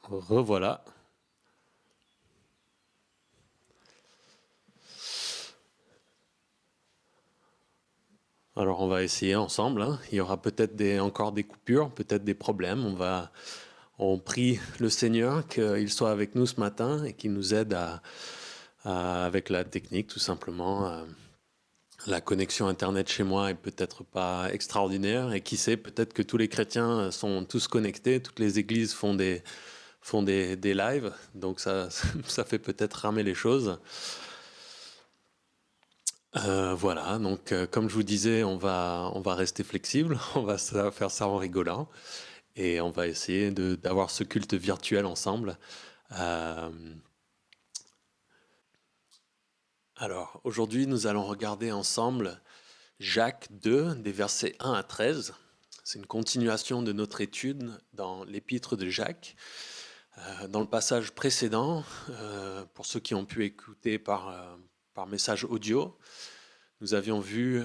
Revoilà. Alors on va essayer ensemble, hein. Il y aura peut-être encore des coupures, peut-être des problèmes. On prie le Seigneur qu'il soit avec nous ce matin et qu'il nous aide avec la technique tout simplement. La connexion Internet chez moi est peut-être pas extraordinaire et qui sait, peut-être que tous les chrétiens sont tous connectés, toutes les églises font des lives, donc ça, ça fait peut-être ramer les choses. Voilà, donc comme je vous disais, on va rester flexible, faire ça en rigolant et on va essayer d'avoir ce culte virtuel ensemble. Euh, alors, aujourd'hui, nous allons regarder ensemble Jacques 2, des versets 1 à 13. C'est une continuation de notre étude dans l'épître de Jacques. Dans le passage précédent, pour ceux qui ont pu écouter par message audio, nous avions vu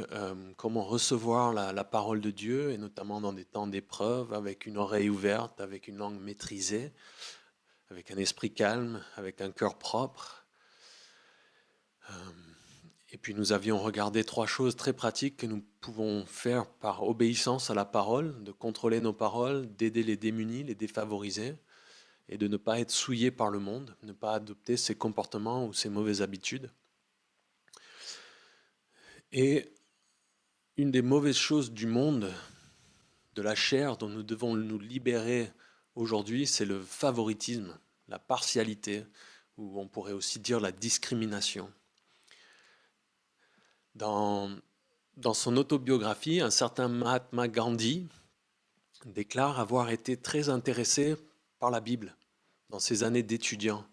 comment recevoir la parole de Dieu, et notamment dans des temps d'épreuve, avec une oreille ouverte, avec une langue maîtrisée, avec un esprit calme, avec un cœur propre. Et puis nous avions regardé 3 choses très pratiques que nous pouvons faire par obéissance à la parole, de contrôler nos paroles, d'aider les démunis, les défavorisés, et de ne pas être souillé par le monde, ne pas adopter ces comportements ou ces mauvaises habitudes. Et une des mauvaises choses du monde, de la chair dont nous devons nous libérer aujourd'hui, c'est le favoritisme, la partialité, ou on pourrait aussi dire la discrimination. Dans, dans son autobiographie, un certain Mahatma Gandhi déclare avoir été très intéressé par la Bible dans ses années d'étudiant.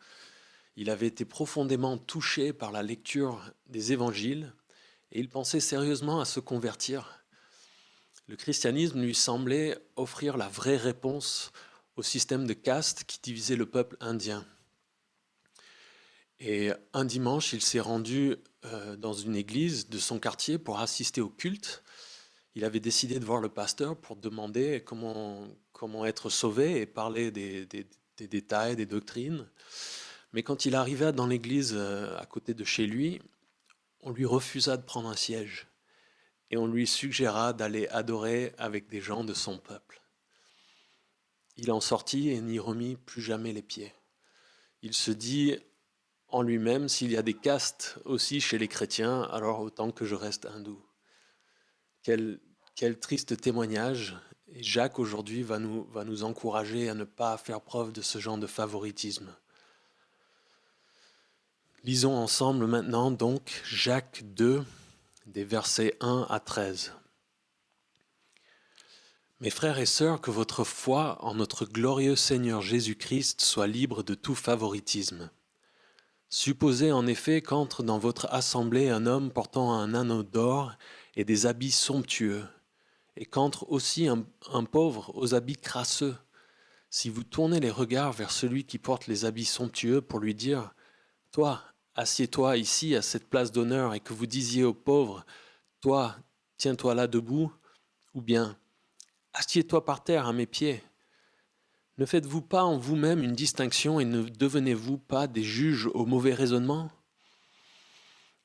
Il avait été profondément touché par la lecture des évangiles et il pensait sérieusement à se convertir. Le christianisme lui semblait offrir la vraie réponse au système de caste qui divisait le peuple indien. Et un dimanche, il s'est rendu dans une église de son quartier pour assister au culte. Il avait décidé de voir le pasteur pour demander comment être sauvé et parler des détails, des doctrines. Mais quand il arriva dans l'église à côté de chez lui, on lui refusa de prendre un siège et on lui suggéra d'aller adorer avec des gens de son peuple. Il en sortit et n'y remit plus jamais les pieds. Il se dit en lui-même, s'il y a des castes aussi chez les chrétiens, alors autant que je reste hindou. Quel, quel triste témoignage. Et Jacques aujourd'hui va nous encourager à ne pas faire preuve de ce genre de favoritisme. Lisons ensemble maintenant donc Jacques 2, des versets 1 à 13. Mes frères et sœurs, que votre foi en notre glorieux Seigneur Jésus-Christ soit libre de tout favoritisme. Supposez en effet qu'entre dans votre assemblée un homme portant un anneau d'or et des habits somptueux, et qu'entre aussi un pauvre aux habits crasseux. Si vous tournez les regards vers celui qui porte les habits somptueux pour lui dire « Toi, assieds-toi ici à cette place d'honneur » et que vous disiez au pauvre « Toi, tiens-toi là debout » ou bien « Assieds-toi par terre à mes pieds » ne faites-vous pas en vous-même une distinction et ne devenez-vous pas des juges au mauvais raisonnement ?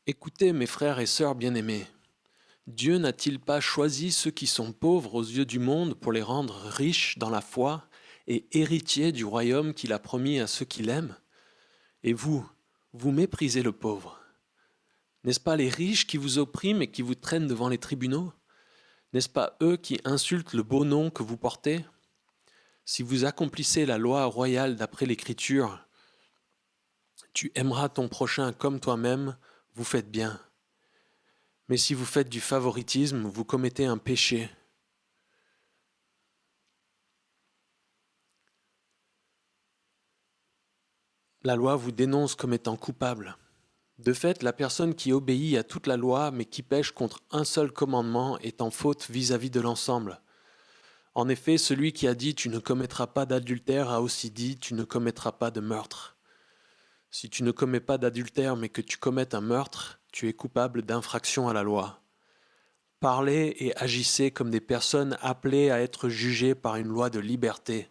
Écoutez, mes frères et sœurs bien-aimés, Dieu n'a-t-il pas choisi ceux qui sont pauvres aux yeux du monde pour les rendre riches dans la foi et héritiers du royaume qu'il a promis à ceux qui l'aiment ? Et vous, vous méprisez le pauvre. N'est-ce pas les riches qui vous oppriment et qui vous traînent devant les tribunaux ? N'est-ce pas eux qui insultent le beau nom que vous portez ? Si vous accomplissez la loi royale d'après l'Écriture, tu aimeras ton prochain comme toi-même, vous faites bien. Mais si vous faites du favoritisme, vous commettez un péché. La loi vous dénonce comme étant coupable. De fait, la personne qui obéit à toute la loi mais qui pêche contre un seul commandement est en faute vis-à-vis de l'ensemble. En effet, celui qui a dit « tu ne commettras pas d'adultère » a aussi dit « tu ne commettras pas de meurtre ». Si tu ne commets pas d'adultère mais que tu commettes un meurtre, tu es coupable d'infraction à la loi. Parlez et agissez comme des personnes appelées à être jugées par une loi de liberté.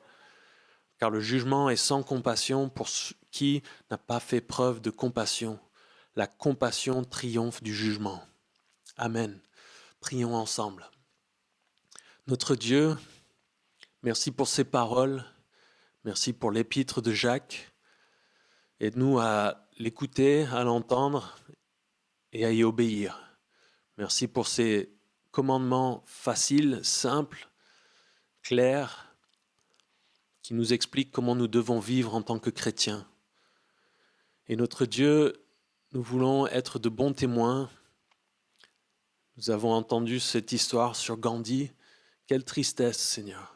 car le jugement est sans compassion pour qui n'a pas fait preuve de compassion. La compassion triomphe du jugement. Amen. Prions ensemble. Notre Dieu, merci pour ces paroles, merci pour l'épître de Jacques. Aide-nous à l'écouter, à l'entendre et à y obéir. Merci pour ces commandements faciles, simples, clairs, qui nous expliquent comment nous devons vivre en tant que chrétiens. Et notre Dieu, nous voulons être de bons témoins. Nous avons entendu cette histoire sur Gandhi. Quelle tristesse, Seigneur.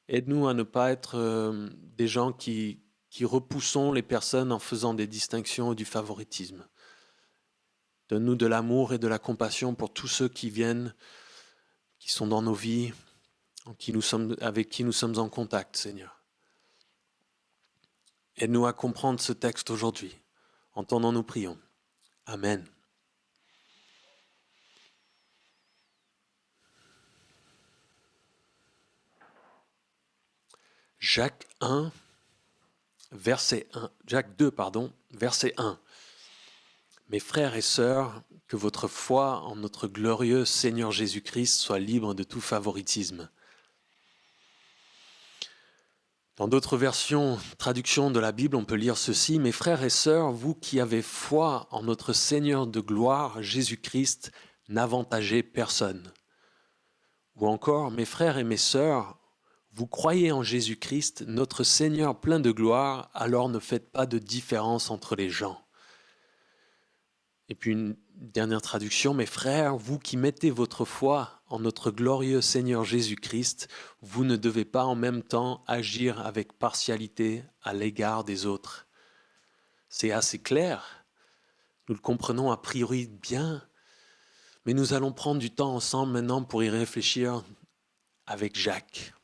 Aide-nous à ne pas être des gens qui repoussons les personnes en faisant des distinctions ou du favoritisme. Donne-nous de l'amour et de la compassion pour tous ceux qui viennent, qui sont dans nos vies, avec qui nous sommes en contact, Seigneur. Aide-nous à comprendre ce texte aujourd'hui. Entendons, nous prions. Amen. Jacques 2, verset 1. Mes frères et sœurs, que votre foi en notre glorieux Seigneur Jésus-Christ soit libre de tout favoritisme. Dans d'autres versions, traductions de la Bible, on peut lire ceci. Mes frères et sœurs, vous qui avez foi en notre Seigneur de gloire, Jésus-Christ, n'avantagez personne. Ou encore, mes frères et mes sœurs, vous croyez en Jésus-Christ, notre Seigneur plein de gloire, alors ne faites pas de différence entre les gens. Et puis une dernière traduction, mes frères, vous qui mettez votre foi en notre glorieux Seigneur Jésus-Christ, vous ne devez pas en même temps agir avec partialité à l'égard des autres. C'est assez clair, nous le comprenons a priori bien, mais nous allons prendre du temps ensemble maintenant pour y réfléchir avec Jacques.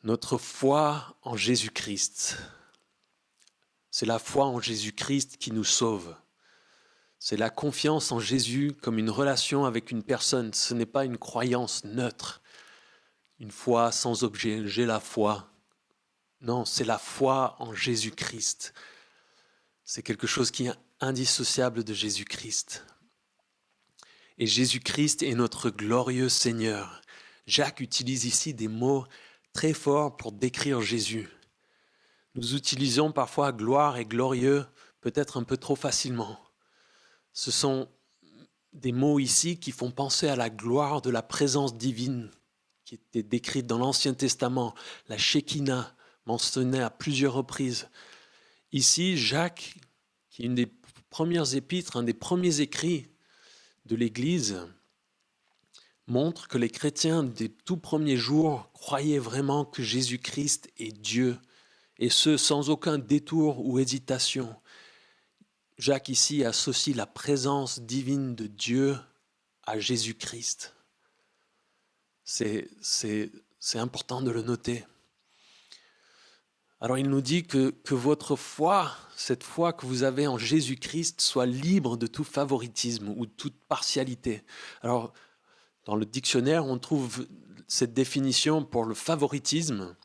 Notre foi en Jésus-Christ, c'est la foi en Jésus-Christ qui nous sauve. C'est la confiance en Jésus comme une relation avec une personne. Ce n'est pas une croyance neutre, une foi sans objet, j'ai la foi. Non, c'est la foi en Jésus-Christ. C'est quelque chose qui est indissociable de Jésus-Christ. Et Jésus-Christ est notre glorieux Seigneur. Jacques utilise ici des mots très forts pour décrire Jésus. Nous utilisons parfois gloire et glorieux peut-être un peu trop facilement. Ce sont des mots ici qui font penser à la gloire de la présence divine qui était décrite dans l'Ancien Testament, la Shekinah, mentionnée à plusieurs reprises. Ici, Jacques, qui est une des premières épîtres, un des premiers écrits de l'Église, montre que les chrétiens des tout premiers jours croyaient vraiment que Jésus-Christ est Dieu, et ce, sans aucun détour ou hésitation. Jacques ici associe la présence divine de Dieu à Jésus-Christ. C'est important de le noter. Alors il nous dit que votre foi, cette foi que vous avez en Jésus-Christ, soit libre de tout favoritisme ou de toute partialité. Alors dans le dictionnaire, on trouve cette définition pour le favoritisme.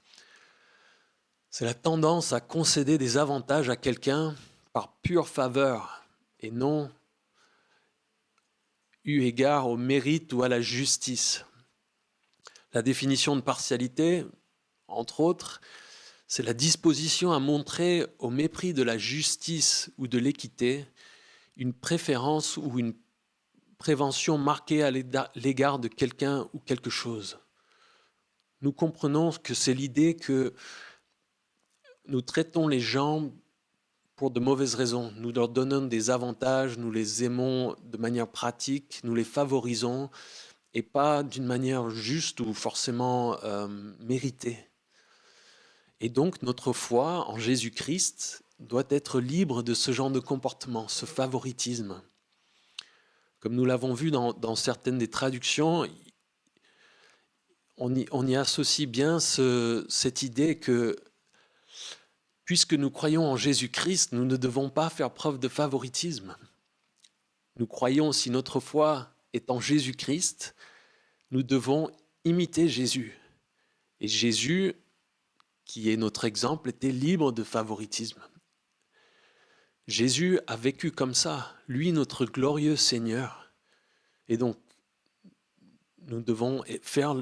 C'est la tendance à concéder des avantages à quelqu'un par pure faveur et non eu égard au mérite ou à la justice. La définition de partialité, entre autres, c'est la disposition à montrer au mépris de la justice ou de l'équité une préférence ou une prévention marquée à l'égard de quelqu'un ou quelque chose. Nous comprenons que c'est l'idée que nous traitons les gens pour de mauvaises raisons. Nous leur donnons des avantages, nous les aimons de manière pratique, nous les favorisons et pas d'une manière juste ou forcément méritée. Et donc notre foi en Jésus-Christ doit être libre de ce genre de comportement, ce favoritisme. Comme nous l'avons vu dans certaines des traductions, on y associe bien cette idée que puisque nous croyons en Jésus-Christ, nous ne devons pas faire preuve de favoritisme. Nous croyons, si notre foi est en Jésus-Christ, nous devons imiter Jésus. Et Jésus, qui est notre exemple, était libre de favoritisme. Jésus a vécu comme ça, lui notre glorieux Seigneur. Et donc, nous devons faire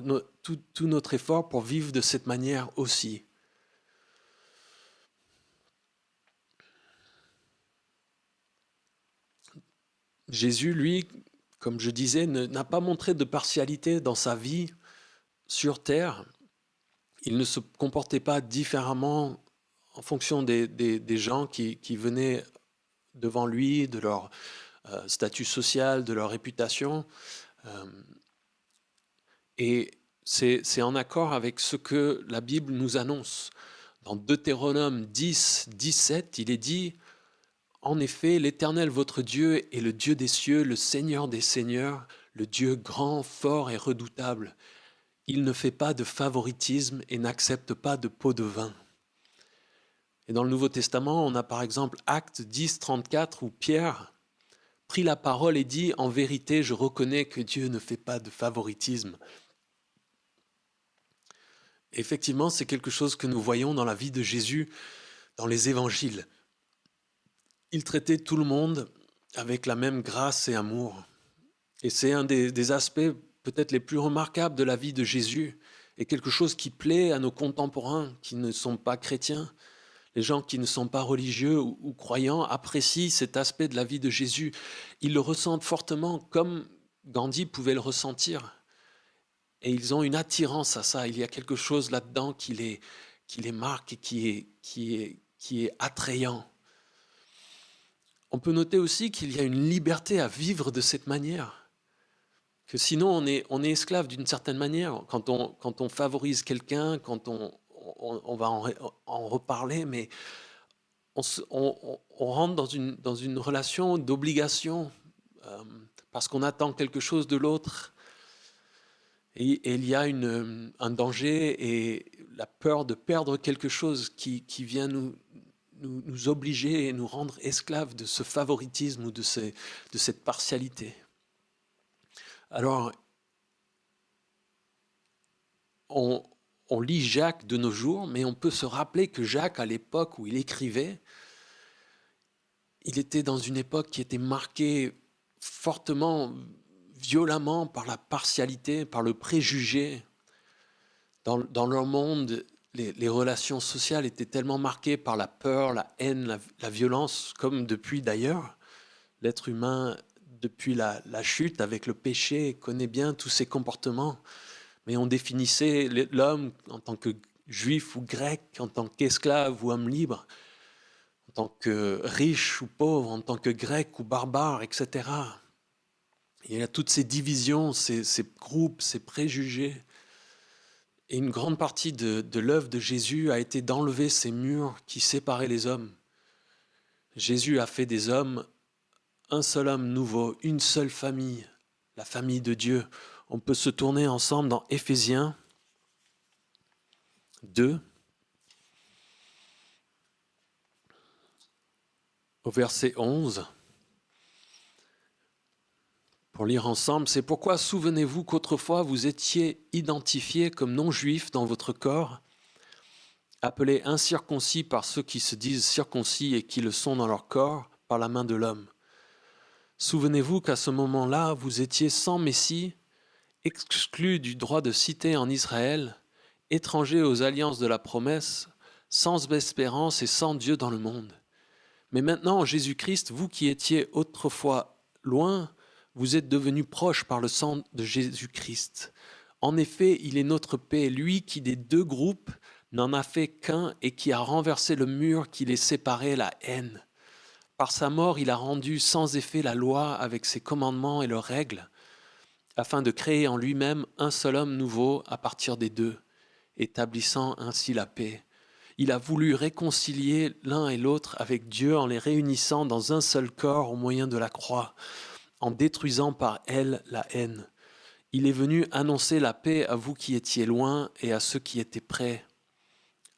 tout notre effort pour vivre de cette manière aussi. Jésus, lui, comme je disais, n'a pas montré de partialité dans sa vie sur terre. Il ne se comportait pas différemment en fonction des gens qui venaient devant lui, de leur statut social, de leur réputation. Et c'est en accord avec ce que la Bible nous annonce. Dans Deutéronome 10, 17, il est dit « En effet, l'Éternel votre Dieu est le Dieu des cieux, le Seigneur des seigneurs, le Dieu grand, fort et redoutable. Il ne fait pas de favoritisme et n'accepte pas de pot de vin. » Et dans le Nouveau Testament, on a par exemple Actes 10, 34, où Pierre prit la parole et dit « En vérité, je reconnais que Dieu ne fait pas de favoritisme. » Effectivement, c'est quelque chose que nous voyons dans la vie de Jésus, dans les évangiles. Il traitait tout le monde avec la même grâce et amour. Et c'est un des aspects peut-être les plus remarquables de la vie de Jésus, et quelque chose qui plaît à nos contemporains qui ne sont pas chrétiens. Les gens qui ne sont pas religieux ou croyants apprécient cet aspect de la vie de Jésus. Ils le ressentent fortement comme Gandhi pouvait le ressentir. Et ils ont une attirance à ça. Il y a quelque chose là-dedans qui les marque et qui est attrayant. On peut noter aussi qu'il y a une liberté à vivre de cette manière. Que sinon, on est esclave d'une certaine manière. Quand on favorise quelqu'un, quand on va en reparler, mais on rentre dans une relation d'obligation parce qu'on attend quelque chose de l'autre. Et il y a un danger et la peur de perdre quelque chose qui vient nous obliger et nous rendre esclaves de ce favoritisme ou de cette partialité. Alors, on lit Jacques de nos jours, mais on peut se rappeler que Jacques, à l'époque où il écrivait, il était dans une époque qui était marquée fortement, violemment par la partialité, par le préjugé. Dans leur monde, les relations sociales étaient tellement marquées par la peur, la haine, la violence, comme depuis d'ailleurs. L'être humain, depuis la chute avec le péché, connaît bien tous ces comportements. Mais on définissait l'homme en tant que juif ou grec, en tant qu'esclave ou homme libre, en tant que riche ou pauvre, en tant que grec ou barbare, etc. Il y a toutes ces divisions, ces groupes, ces préjugés. Et une grande partie de l'œuvre de Jésus a été d'enlever ces murs qui séparaient les hommes. Jésus a fait des hommes un seul homme nouveau, une seule famille, la famille de Dieu. On peut se tourner ensemble dans Éphésiens 2, au verset 11. Pour lire ensemble, c'est pourquoi souvenez-vous qu'autrefois vous étiez identifiés comme non-juifs dans votre corps, appelés incirconcis par ceux qui se disent circoncis et qui le sont dans leur corps par la main de l'homme. Souvenez-vous qu'à ce moment-là, vous étiez sans Messie, exclus du droit de cité en Israël, étrangers aux alliances de la promesse, sans espérance et sans Dieu dans le monde. Mais maintenant, en Jésus-Christ, vous qui étiez autrefois loin, vous êtes devenus proches par le sang de Jésus-Christ. En effet, il est notre paix, lui qui des deux groupes n'en a fait qu'un et qui a renversé le mur qui les séparait, la haine. Par sa mort, il a rendu sans effet la loi avec ses commandements et leurs règles, afin de créer en lui-même un seul homme nouveau à partir des deux, établissant ainsi la paix. Il a voulu réconcilier l'un et l'autre avec Dieu en les réunissant dans un seul corps au moyen de la croix, en détruisant par elle la haine. Il est venu annoncer la paix à vous qui étiez loin et à ceux qui étaient près.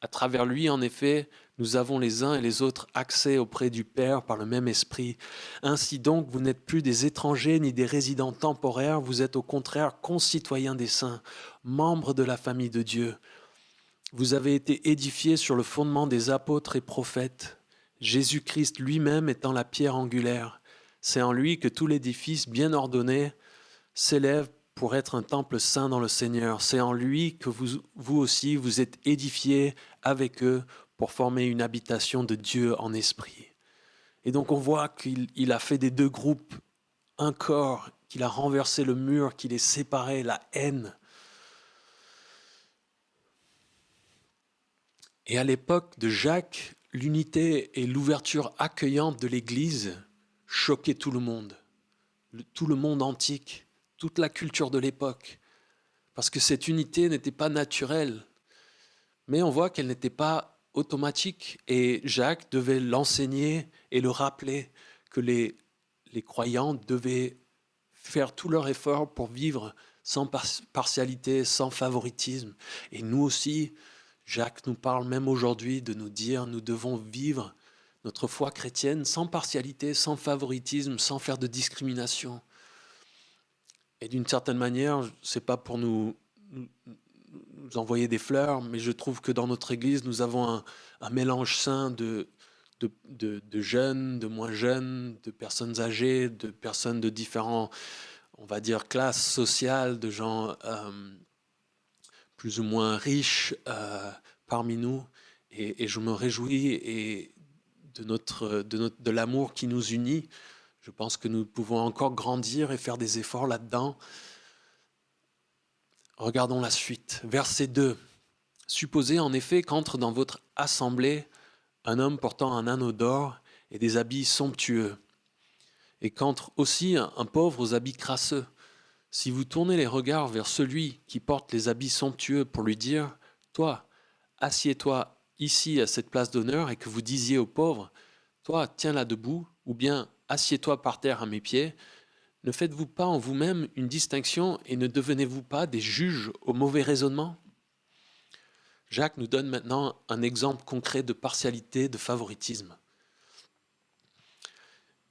À travers lui, en effet, nous avons les uns et les autres accès auprès du Père par le même esprit. Ainsi donc, vous n'êtes plus des étrangers ni des résidents temporaires, vous êtes au contraire concitoyens des saints, membres de la famille de Dieu, Vous avez été édifiés sur le fondement des apôtres et prophètes, Jésus-Christ lui-même étant la pierre angulaire. C'est en lui que tout l'édifice bien ordonné s'élève pour être un temple saint dans le Seigneur. C'est en lui que vous aussi, vous êtes édifiés avec eux pour former une habitation de Dieu en esprit. Et donc on voit qu'il a fait des deux groupes un corps, qu'il a renversé le mur, qu'il est séparé, la haine. Et à l'époque de Jacques, l'unité et l'ouverture accueillante de l'Église choquaient tout le monde, tout le monde antique, toute la culture de l'époque. Parce que cette unité n'était pas naturelle, mais on voit qu'elle n'était pas automatique. Et Jacques devait l'enseigner et le rappeler que les croyants devaient faire tout leur effort pour vivre sans partialité, sans favoritisme. Et nous aussi, Jacques nous parle même aujourd'hui de nous dire nous devons vivre notre foi chrétienne sans partialité, sans favoritisme, sans faire de discrimination. Et d'une certaine manière, c'est pas pour nous envoyer des fleurs, mais je trouve que dans notre Église, nous avons un mélange sain de jeunes, de moins jeunes, de personnes âgées, de personnes de différents, on va dire, classes sociales, de gens plus ou moins riches parmi nous. Et je me réjouis de l'amour qui nous unit. Je pense que nous pouvons encore grandir et faire des efforts là-dedans. Regardons la suite. Verset 2. Supposez en effet qu'entre dans votre assemblée un homme portant un anneau d'or et des habits somptueux, et qu'entre aussi un pauvre aux habits crasseux. Si vous tournez les regards vers celui qui porte les habits somptueux pour lui dire « Toi, assieds-toi ici à cette place d'honneur » et que vous disiez au pauvre « Toi, tiens là debout » ou bien « Assieds-toi par terre à mes pieds », ne faites-vous pas en vous-même une distinction et ne devenez-vous pas des juges au mauvais raisonnement ? Jacques nous donne maintenant un exemple concret de partialité, de favoritisme.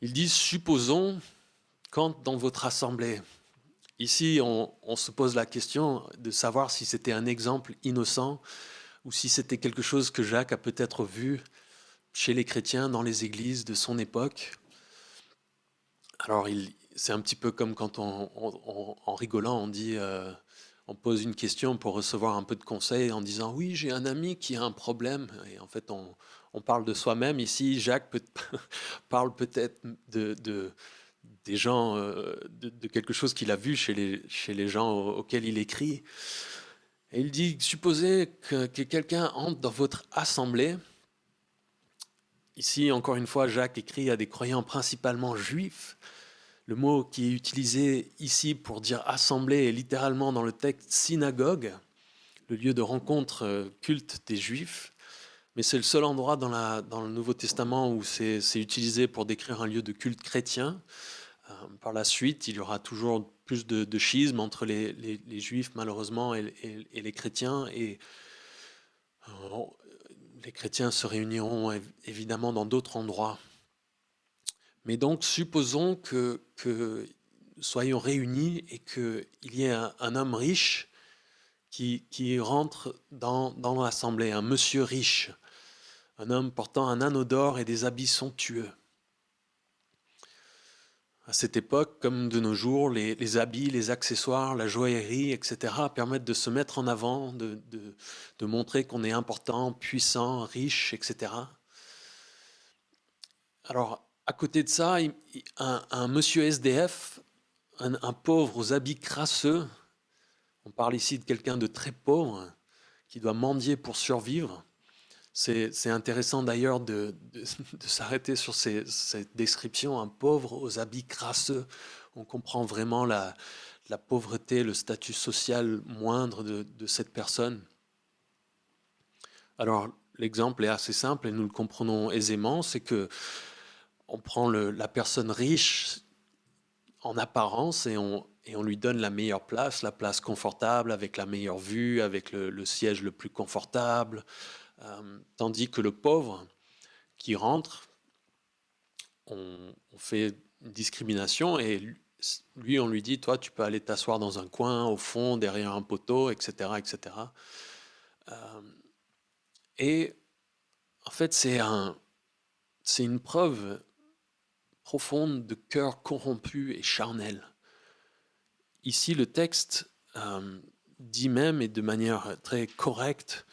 Il dit « Supposons quand dans votre assemblée ». Ici, on se pose la question de savoir si c'était un exemple innocent ou si c'était quelque chose que Jacques a peut-être vu chez les chrétiens dans les églises de son époque. Alors, c'est un petit peu comme quand en rigolant, on dit, on pose une question pour recevoir un peu de conseils en disant « Oui, j'ai un ami qui a un problème ». Et en fait, on parle de soi-même. Ici, Jacques parle peut-être des gens, de quelque chose qu'il a vu chez les gens auxquels il écrit. Et il dit, supposez que quelqu'un entre dans votre assemblée. Ici, encore une fois, Jacques écrit à des croyants principalement juifs. Le mot qui est utilisé ici pour dire assemblée est littéralement dans le texte synagogue, le lieu de rencontre culte des juifs. Mais c'est le seul endroit dans le Nouveau Testament où c'est utilisé pour décrire un lieu de culte chrétien. Par la suite, il y aura toujours plus de schisme entre les juifs, malheureusement, et les chrétiens. Et les chrétiens se réuniront évidemment dans d'autres endroits. Mais donc, supposons que soyons réunis et qu'il y ait un homme riche qui rentre dans l'assemblée, un monsieur riche, un homme portant un anneau d'or et des habits somptueux. À cette époque, comme de nos jours, les habits, les accessoires, la joaillerie, etc. permettent de se mettre en avant, de montrer qu'on est important, puissant, riche, etc. Alors, à côté de ça, un monsieur SDF, un pauvre aux habits crasseux, on parle ici de quelqu'un de très pauvre, qui doit mendier pour survivre. C'est intéressant d'ailleurs de s'arrêter sur cette description, un pauvre aux habits crasseux. On comprend vraiment la pauvreté, le statut social moindre de cette personne. Alors, l'exemple est assez simple et nous le comprenons aisément, c'est que on prend la personne riche en apparence et on lui donne la meilleure place, la place confortable, avec la meilleure vue, avec le siège le plus confortable. Tandis que le pauvre qui rentre, on fait une discrimination et lui, on lui dit, toi, tu peux aller t'asseoir dans un coin, au fond, derrière un poteau, etc., etc. Et en fait, c'est une preuve profonde de cœur corrompu et charnel. Ici, le texte dit même, et de manière très correcte,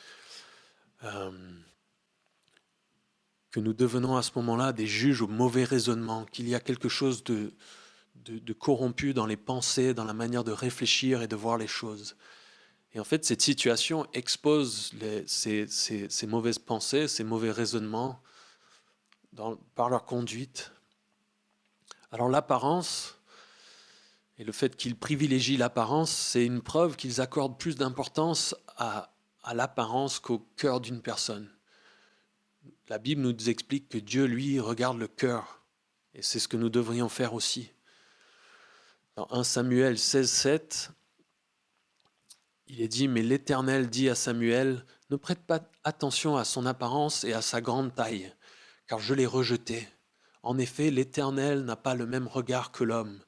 que nous devenons à ce moment-là des juges au mauvais raisonnement, qu'il y a quelque chose de corrompu dans les pensées, dans la manière de réfléchir et de voir les choses. Et en fait, cette situation expose ces mauvaises pensées, ces mauvais raisonnements par leur conduite. Alors l'apparence, et le fait qu'ils privilégient l'apparence, c'est une preuve qu'ils accordent plus d'importance à l'apparence qu'au cœur d'une personne. La Bible nous explique que Dieu, lui, regarde le cœur. Et c'est ce que nous devrions faire aussi. Dans 1 Samuel 16, 7, il est dit « Mais l'Éternel dit à Samuel, ne prête pas attention à son apparence et à sa grande taille, car je l'ai rejeté. En effet, l'Éternel n'a pas le même regard que l'homme.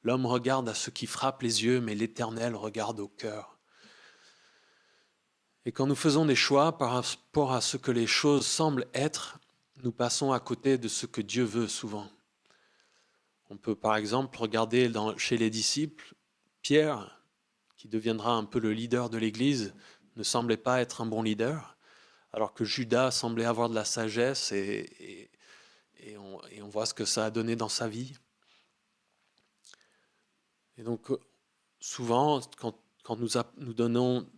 L'homme regarde à ce qui frappe les yeux, mais l'Éternel regarde au cœur. » Et quand nous faisons des choix par rapport à ce que les choses semblent être, nous passons à côté de ce que Dieu veut souvent. On peut par exemple regarder chez les disciples, Pierre, qui deviendra un peu le leader de l'Église, ne semblait pas être un bon leader, alors que Judas semblait avoir de la sagesse et on voit ce que ça a donné dans sa vie. Et donc souvent, quand nous donnons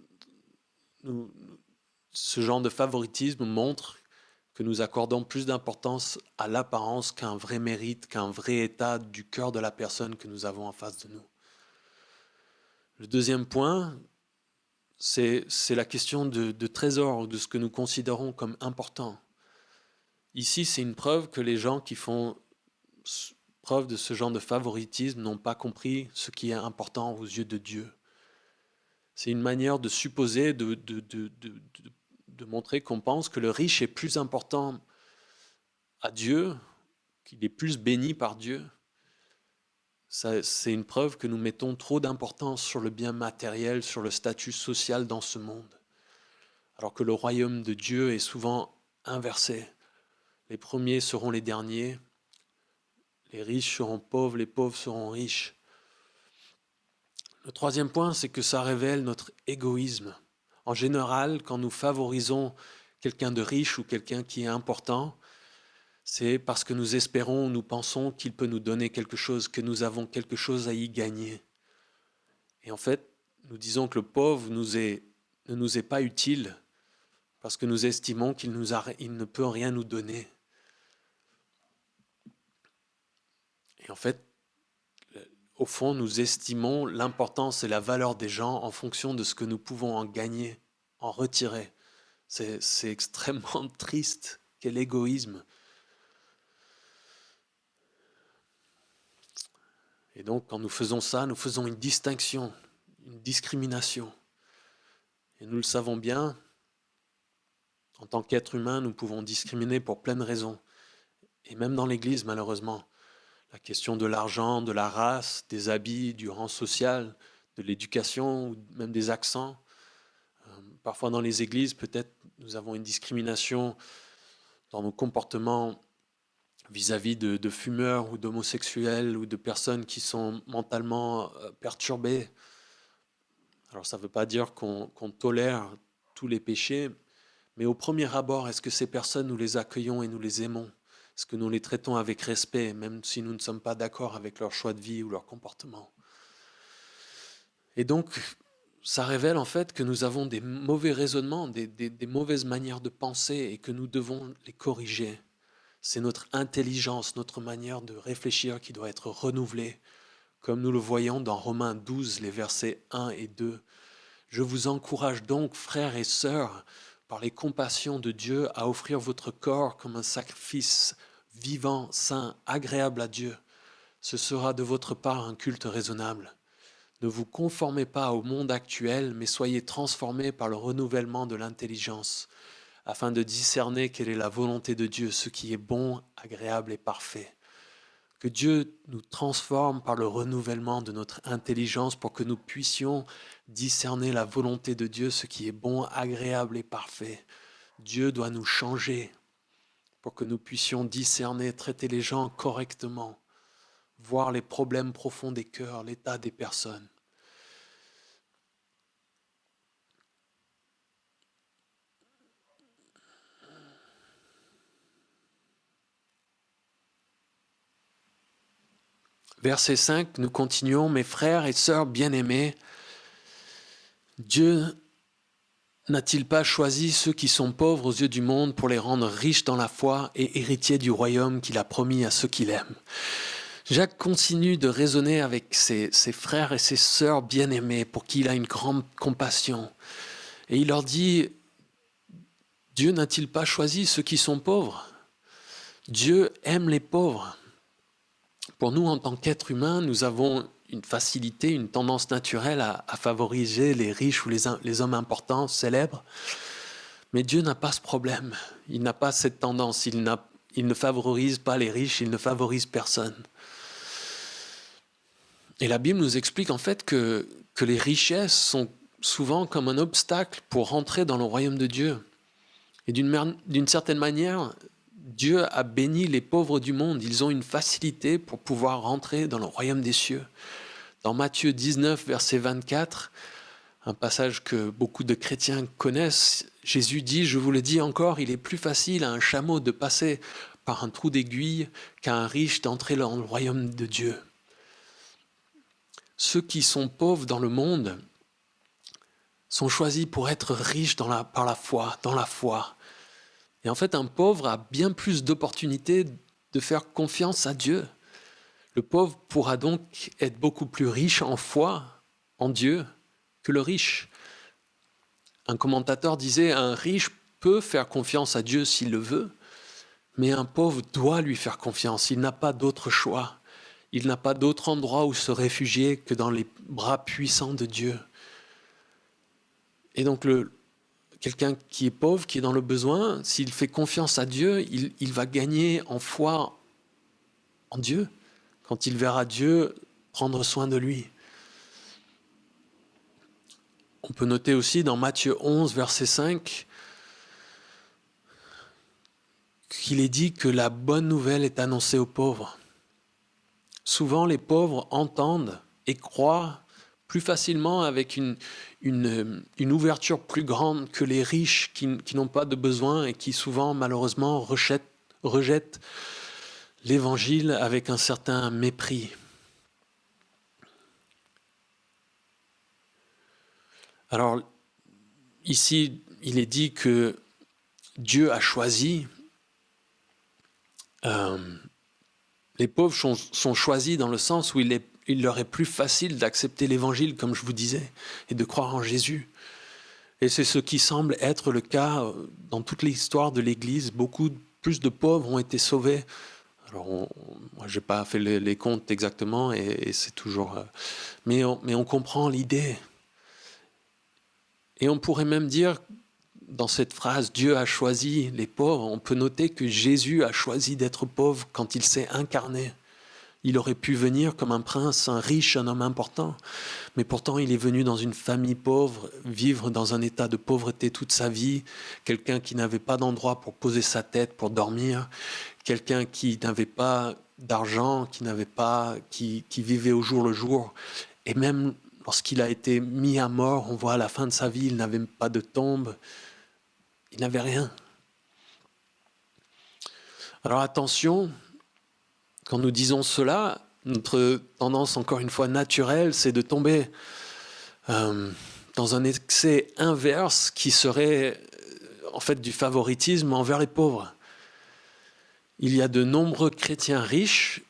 ce genre de favoritisme montre que nous accordons plus d'importance à l'apparence qu'à un vrai mérite, qu'à un vrai état du cœur de la personne que nous avons en face de nous. Le deuxième point, c'est la question de trésor, de ce que nous considérons comme important. Ici, c'est une preuve que les gens qui font preuve de ce genre de favoritisme n'ont pas compris ce qui est important aux yeux de Dieu. C'est une manière de supposer, de montrer qu'on pense que le riche est plus important à Dieu, qu'il est plus béni par Dieu. C'est une preuve que nous mettons trop d'importance sur le bien matériel, sur le statut social dans ce monde, alors que le royaume de Dieu est souvent inversé. Les premiers seront les derniers, les riches seront pauvres, les pauvres seront riches. Le troisième point, c'est que ça révèle notre égoïsme. En général, quand nous favorisons quelqu'un de riche ou quelqu'un qui est important, c'est parce que nous espérons, nous pensons qu'il peut nous donner quelque chose, que nous avons quelque chose à y gagner. Et en fait, nous disons que le pauvre ne nous est pas utile parce que nous estimons qu'il ne peut rien nous donner. Et en fait, au fond, nous estimons l'importance et la valeur des gens en fonction de ce que nous pouvons en gagner, en retirer. C'est extrêmement triste. Quel égoïsme. Et donc, quand nous faisons ça, nous faisons une distinction, une discrimination. Et nous le savons bien, en tant qu'être humain, nous pouvons discriminer pour plein de raisons. Et même dans l'Église, malheureusement. La question de l'argent, de la race, des habits, du rang social, de l'éducation, ou même des accents. Parfois dans les églises, peut-être nous avons une discrimination dans nos comportements vis-à-vis de fumeurs ou d'homosexuels ou de personnes qui sont mentalement perturbées. Alors ça ne veut pas dire qu'on tolère tous les péchés, mais au premier abord, est-ce que ces personnes, nous les accueillons et nous les aimons ? Est-ce que nous les traitons avec respect, même si nous ne sommes pas d'accord avec leur choix de vie ou leur comportement ? Et donc, ça révèle en fait que nous avons des mauvais raisonnements, des mauvaises manières de penser et que nous devons les corriger. C'est notre intelligence, notre manière de réfléchir qui doit être renouvelée, comme nous le voyons dans Romains 12, les versets 1 et 2. Je vous encourage donc, frères et sœurs, par les compassions de Dieu, à offrir votre corps comme un sacrifice vivant, saint, agréable à Dieu. Ce sera de votre part un culte raisonnable. Ne vous conformez pas au monde actuel, mais soyez transformés par le renouvellement de l'intelligence, afin de discerner quelle est la volonté de Dieu, ce qui est bon, agréable et parfait. Que Dieu nous transforme par le renouvellement de notre intelligence pour que nous puissions discerner la volonté de Dieu, ce qui est bon, agréable et parfait. Dieu doit nous changer pour que nous puissions discerner, traiter les gens correctement, voir les problèmes profonds des cœurs, l'état des personnes. Verset 5, nous continuons. Mes frères et sœurs bien-aimés, Dieu n'a-t-il pas choisi ceux qui sont pauvres aux yeux du monde pour les rendre riches dans la foi et héritiers du royaume qu'il a promis à ceux qui l'aiment? Jacques continue de raisonner avec ses frères et ses sœurs bien-aimés pour qui il a une grande compassion. Et il leur dit, Dieu n'a-t-il pas choisi ceux qui sont pauvres? Dieu aime les pauvres. Pour nous, en tant qu'êtres humains, nous avons une facilité, une tendance naturelle à favoriser les riches ou les hommes importants, célèbres. Mais Dieu n'a pas ce problème. Il n'a pas cette tendance. Il ne favorise pas les riches, il ne favorise personne. Et la Bible nous explique en fait que les richesses sont souvent comme un obstacle pour rentrer dans le royaume de Dieu. Et d'une certaine manière, Dieu a béni les pauvres du monde. Ils ont une facilité pour pouvoir rentrer dans le royaume des cieux. Dans Matthieu 19, verset 24, un passage que beaucoup de chrétiens connaissent, Jésus dit, je vous le dis encore, il est plus facile à un chameau de passer par un trou d'aiguille qu'à un riche d'entrer dans le royaume de Dieu. Ceux qui sont pauvres dans le monde sont choisis pour être riches par la foi, dans la foi. Et en fait, un pauvre a bien plus d'opportunités de faire confiance à Dieu. Le pauvre pourra donc être beaucoup plus riche en foi, en Dieu, que le riche. Un commentateur disait, un riche peut faire confiance à Dieu s'il le veut, mais un pauvre doit lui faire confiance. Il n'a pas d'autre choix. Il n'a pas d'autre endroit où se réfugier que dans les bras puissants de Dieu. Et donc, quelqu'un qui est pauvre, qui est dans le besoin, s'il fait confiance à Dieu, il va gagner en foi en Dieu, quand il verra Dieu prendre soin de lui. On peut noter aussi dans Matthieu 11, verset 5, qu'il est dit que la bonne nouvelle est annoncée aux pauvres. Souvent, les pauvres entendent et croient plus facilement avec une ouverture plus grande que les riches qui n'ont pas de besoin et qui souvent, malheureusement, rejettent l'évangile avec un certain mépris. Alors, ici, il est dit que Dieu a choisi. Les pauvres sont choisis dans le sens où il leur est plus facile d'accepter l'évangile, comme je vous disais, et de croire en Jésus. Et c'est ce qui semble être le cas dans toute l'histoire de l'Église. Beaucoup plus de pauvres ont été sauvés. Alors, moi, je n'ai pas fait les comptes exactement, et c'est toujours... mais on comprend l'idée. Et on pourrait même dire, dans cette phrase, Dieu a choisi les pauvres, on peut noter que Jésus a choisi d'être pauvre quand il s'est incarné. Il aurait pu venir comme un prince, un riche, un homme important, mais pourtant il est venu dans une famille pauvre, vivre dans un état de pauvreté toute sa vie, quelqu'un qui n'avait pas d'endroit pour poser sa tête, pour dormir, quelqu'un qui n'avait pas d'argent, qui vivait au jour le jour, et même lorsqu'il a été mis à mort, on voit à la fin de sa vie, il n'avait pas de tombe, il n'avait rien. Alors attention, quand nous disons cela, notre tendance, encore une fois, naturelle, c'est de tomber dans un excès inverse qui serait en fait du favoritisme envers les pauvres. Il y a de nombreux chrétiens riches,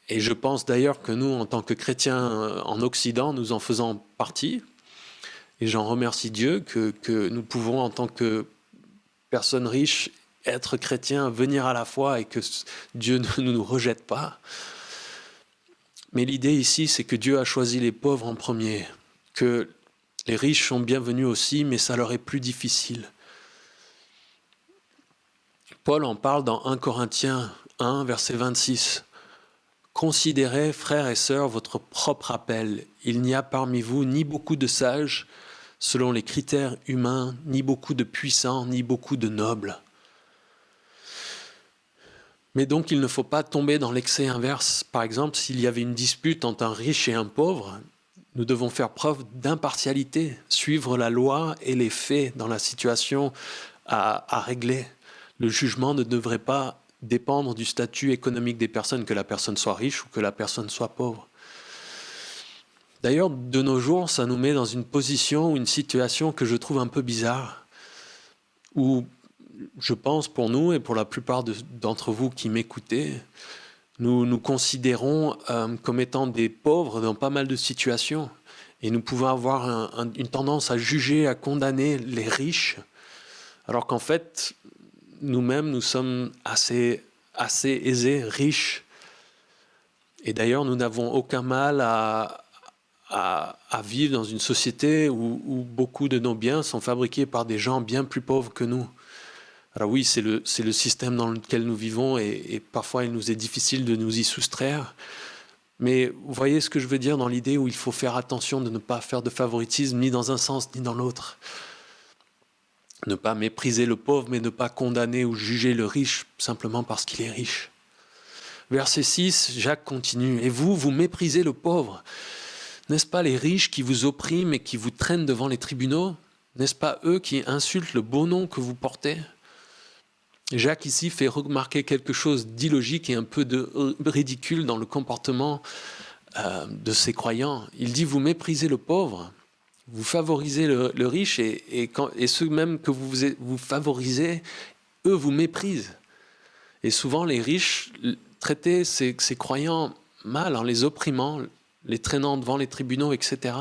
et je pense d'ailleurs que nous, en tant que chrétiens en Occident, nous en faisons partie, et j'en remercie Dieu que nous pouvons, en tant que personnes riches, être chrétiens, venir à la foi et que Dieu ne nous rejette pas. Mais l'idée ici, c'est que Dieu a choisi les pauvres en premier, que les riches sont bienvenus aussi, mais ça leur est plus difficile. Paul en parle dans 1 Corinthiens 1, verset 26. « Considérez, frères et sœurs, votre propre appel. Il n'y a parmi vous ni beaucoup de sages, selon les critères humains, ni beaucoup de puissants, ni beaucoup de nobles. Mais donc il ne faut pas tomber dans l'excès inverse. Par exemple, s'il y avait une dispute entre un riche et un pauvre, nous devons faire preuve d'impartialité, suivre la loi et les faits dans la situation à régler. Le jugement ne devrait pas dépendre du statut économique des personnes, que la personne soit riche ou que la personne soit pauvre. D'ailleurs, de nos jours, ça nous met dans une position ou une situation que je trouve un peu bizarre, où je pense pour nous et pour la plupart d'entre vous qui m'écoutez, nous nous considérons comme étant des pauvres dans pas mal de situations. Et nous pouvons avoir une tendance à juger, à condamner les riches, alors qu'en fait, nous-mêmes, nous sommes assez aisés, riches. Et d'ailleurs, nous n'avons aucun mal à vivre dans une société où beaucoup de nos biens sont fabriqués par des gens bien plus pauvres que nous. Alors oui, c'est le système dans lequel nous vivons et parfois il nous est difficile de nous y soustraire. Mais vous voyez ce que je veux dire dans l'idée où il faut faire attention de ne pas faire de favoritisme ni dans un sens ni dans l'autre. Ne pas mépriser le pauvre, mais ne pas condamner ou juger le riche simplement parce qu'il est riche. Verset 6, Jacques continue. « Et vous, vous méprisez le pauvre. N'est-ce pas les riches qui vous oppriment et qui vous traînent devant les tribunaux? N'est-ce pas eux qui insultent le beau nom que vous portez ?» Jacques ici fait remarquer quelque chose d'illogique et un peu de ridicule dans le comportement de ses croyants. Il dit « Vous méprisez le pauvre, vous favorisez le riche et ceux même que vous favorisez, eux vous méprisent. » Et souvent les riches traitaient ces croyants mal en les opprimant, les traînant devant les tribunaux, etc.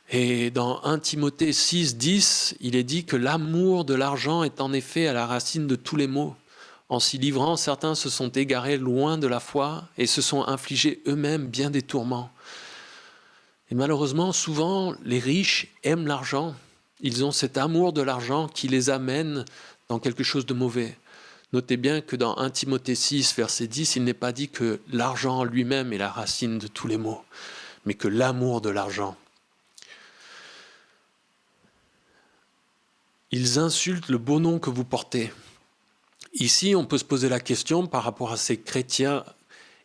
Et dans 1 Timothée 6, 10, il est dit que l'amour de l'argent est en effet à la racine de tous les maux. En s'y livrant, certains se sont égarés loin de la foi et se sont infligés eux-mêmes bien des tourments. Et malheureusement, souvent, les riches aiment l'argent. Ils ont cet amour de l'argent qui les amène dans quelque chose de mauvais. Notez bien que dans 1 Timothée 6, verset 10, il n'est pas dit que l'argent lui-même est la racine de tous les maux, mais que l'amour de l'argent. Ils insultent le beau nom que vous portez. Ici, on peut se poser la question par rapport à ces chrétiens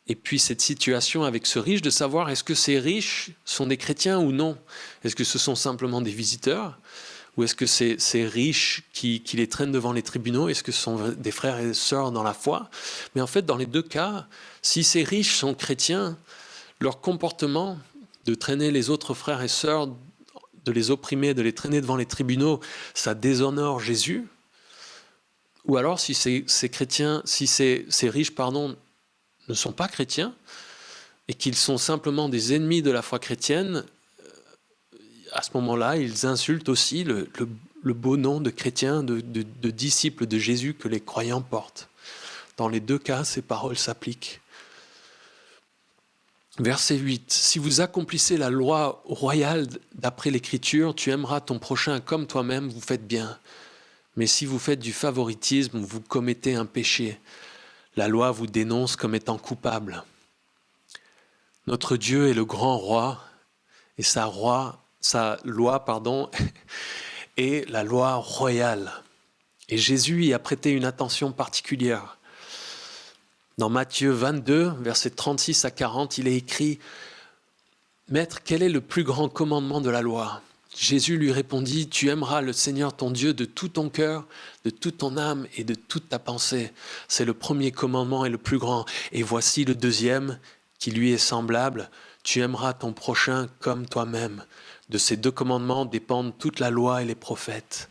et puis cette situation avec ce riche, de savoir est-ce que ces riches sont des chrétiens ou non? Est-ce que ce sont simplement des visiteurs? Ou est-ce que ces riches qui les traînent devant les tribunaux, est-ce que ce sont des frères et sœurs dans la foi? Mais en fait, dans les deux cas, si ces riches sont chrétiens, leur comportement de traîner les autres frères et sœurs, de les opprimer, de les traîner devant les tribunaux, ça déshonore Jésus. Ou alors, si ces riches, ne sont pas chrétiens et qu'ils sont simplement des ennemis de la foi chrétienne, à ce moment-là, ils insultent aussi le beau nom de chrétien, de disciples de Jésus que les croyants portent. Dans les deux cas, ces paroles s'appliquent. Verset 8. « Si vous accomplissez la loi royale d'après l'Écriture, tu aimeras ton prochain comme toi-même, vous faites bien. Mais si vous faites du favoritisme, vous commettez un péché. La loi vous dénonce comme étant coupable. » Notre Dieu est le grand roi et sa loi est la loi royale. Et Jésus y a prêté une attention particulière. Dans Matthieu 22, versets 36 à 40, il est écrit « Maître, quel est le plus grand commandement de la loi ?» Jésus lui répondit « Tu aimeras le Seigneur ton Dieu de tout ton cœur, de toute ton âme et de toute ta pensée. C'est le premier commandement et le plus grand. Et voici le deuxième, qui lui est semblable. Tu aimeras ton prochain comme toi-même. De ces deux commandements dépendent toute la loi et les prophètes. »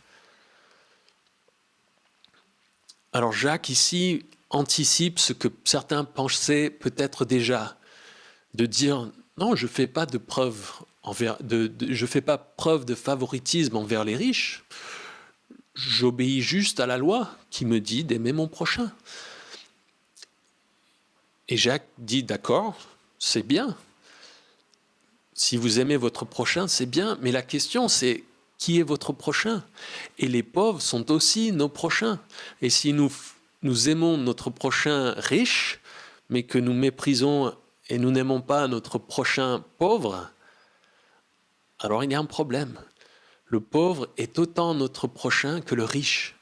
Alors Jacques ici anticipe ce que certains pensaient peut-être déjà, de dire « Non, je ne fais pas je fais pas preuve de favoritisme envers les riches. J'obéis juste à la loi qui me dit d'aimer mon prochain. » Et Jacques dit « D'accord, c'est bien. Si vous aimez votre prochain, c'est bien. Mais la question, c'est qui est votre prochain? Et les pauvres sont aussi nos prochains. Et si nous aimons notre prochain riche, mais que nous méprisons et nous n'aimons pas notre prochain pauvre, alors il y a un problème. Le pauvre est autant notre prochain que le riche.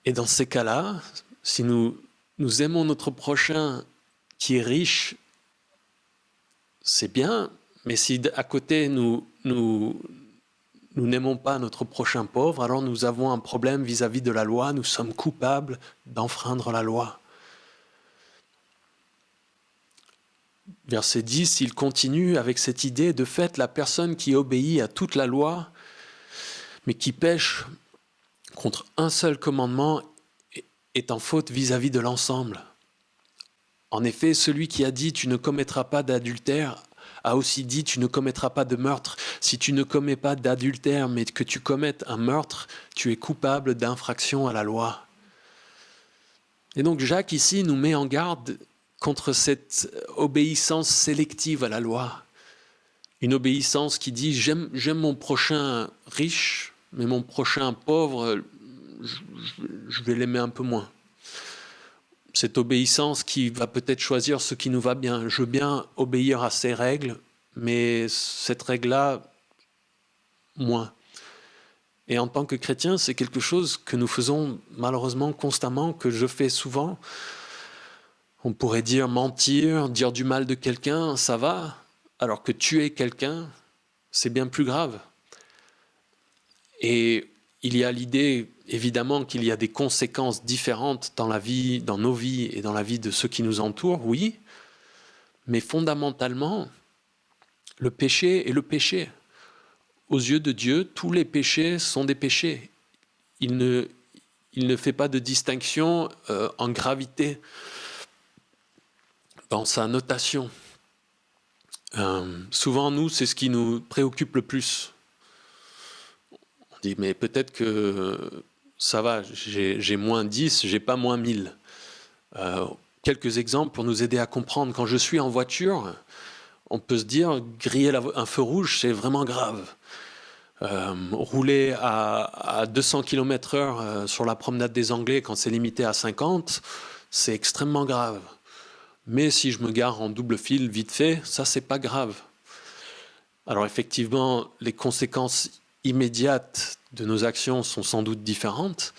Et dans ces cas-là, si nous aimons notre prochain qui est riche, c'est bien, mais si à côté nous n'aimons pas notre prochain pauvre, alors nous avons un problème vis-à-vis de la loi, nous sommes coupables d'enfreindre la loi. Verset 10, il continue avec cette idée, de fait, la personne qui obéit à toute la loi, mais qui pêche contre un seul commandement, est en faute vis-à-vis de l'ensemble. En effet, celui qui a dit « tu ne commettras pas d'adultère » a aussi dit « tu ne commettras pas de meurtre ». Si tu ne commets pas d'adultère, mais que tu commettes un meurtre, tu es coupable d'infraction à la loi. Et donc Jacques ici nous met en garde contre cette obéissance sélective à la loi. Une obéissance qui dit « j'aime mon prochain riche, mais mon prochain pauvre, je vais l'aimer un peu moins ». Cette obéissance qui va peut-être choisir ce qui nous va bien. Je veux bien obéir à ces règles, mais cette règle-là, moins. Et en tant que chrétien, c'est quelque chose que nous faisons malheureusement constamment, que je fais souvent. On pourrait dire mentir, dire du mal de quelqu'un, ça va, alors que tuer quelqu'un, c'est bien plus grave. Et il y a l'idée, évidemment, qu'il y a des conséquences différentes dans la vie, dans nos vies et dans la vie de ceux qui nous entourent, oui, mais fondamentalement, le péché est le péché. Aux yeux de Dieu, tous les péchés sont des péchés. Il ne fait pas de distinction en gravité dans sa notation. Souvent, nous, c'est ce qui nous préoccupe le plus. On dit, mais peut-être que ça va, j'ai moins 10, j'ai pas moins 1000. Quelques exemples pour nous aider à comprendre. Quand je suis en voiture, on peut se dire, griller un feu rouge, c'est vraiment grave. Rouler à 200 km/h sur la promenade des Anglais quand c'est limité à 50, c'est extrêmement grave. Mais si je me gare en double fil vite fait, ça c'est pas grave. Alors effectivement, les conséquences immédiates de nos actions sont sans doute différentes,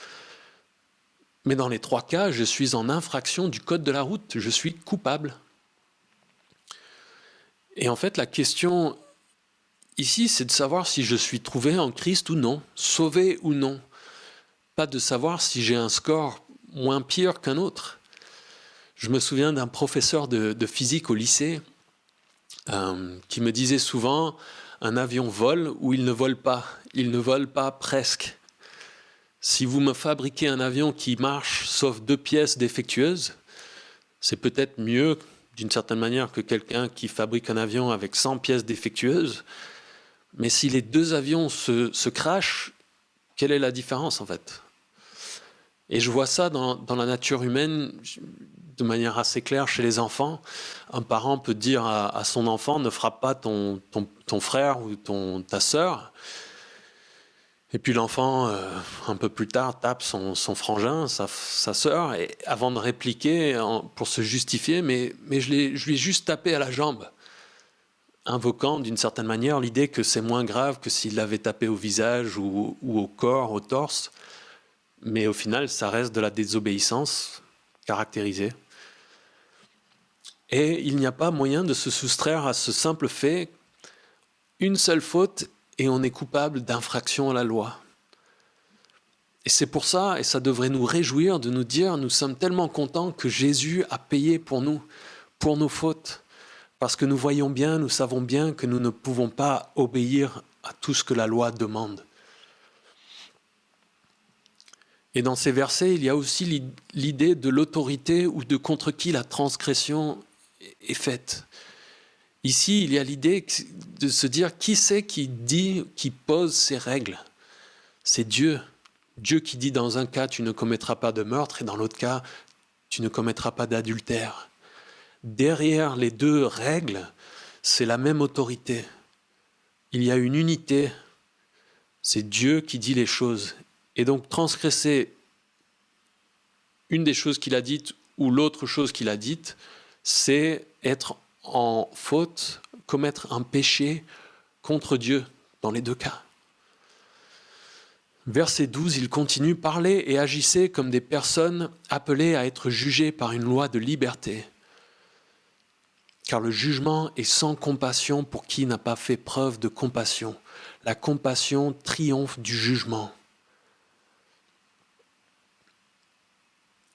mais dans les trois cas, je suis en infraction du code de la route, je suis coupable. Et en fait, la question ici, c'est de savoir si je suis trouvé en Christ ou non, sauvé ou non. Pas de savoir si j'ai un score moins pire qu'un autre. Je me souviens d'un professeur de physique au lycée qui me disait souvent « un avion vole ou il ne vole pas, il ne vole pas presque ». Si vous me fabriquez un avion qui marche sauf 2 pièces défectueuses, c'est peut-être mieux d'une certaine manière que quelqu'un qui fabrique un avion avec 100 pièces défectueuses. Mais si les 2 avions se crashent, quelle est la différence en fait? Et je vois ça dans la nature humaine de manière assez claire chez les enfants. Un parent peut dire à son enfant « ne frappe pas ton frère ou ta sœur ». Et puis l'enfant, un peu plus tard, tape son frangin, sa sœur, et avant de répliquer, pour se justifier, mais je lui ai juste tapé à la jambe, invoquant d'une certaine manière l'idée que c'est moins grave que s'il l'avait tapé au visage ou au corps, au torse. Mais au final, ça reste de la désobéissance caractérisée. Et il n'y a pas moyen de se soustraire à ce simple fait, une seule faute et on est coupable d'infraction à la loi. Et c'est pour ça, et ça devrait nous réjouir de nous dire, nous sommes tellement contents que Jésus a payé pour nous, pour nos fautes. Parce que nous voyons bien, nous savons bien que nous ne pouvons pas obéir à tout ce que la loi demande. Et dans ces versets, il y a aussi l'idée de l'autorité ou de contre qui la transgression est faite. Ici, il y a l'idée de se dire qui c'est qui dit, qui pose ces règles. C'est Dieu. Dieu qui dit dans un cas, tu ne commettras pas de meurtre, et dans l'autre cas, tu ne commettras pas d'adultère. Derrière les 2 règles, c'est la même autorité. Il y a une unité. C'est Dieu qui dit les choses. Et donc transgresser une des choses qu'il a dites ou l'autre chose qu'il a dite, c'est être en faute, commettre un péché contre Dieu. dans les deux cas. Verset 12, il continue, « Parlez et agissez comme des personnes appelées à être jugées par une loi de liberté. Car le jugement est sans compassion pour qui n'a pas fait preuve de compassion. La compassion triomphe du jugement. »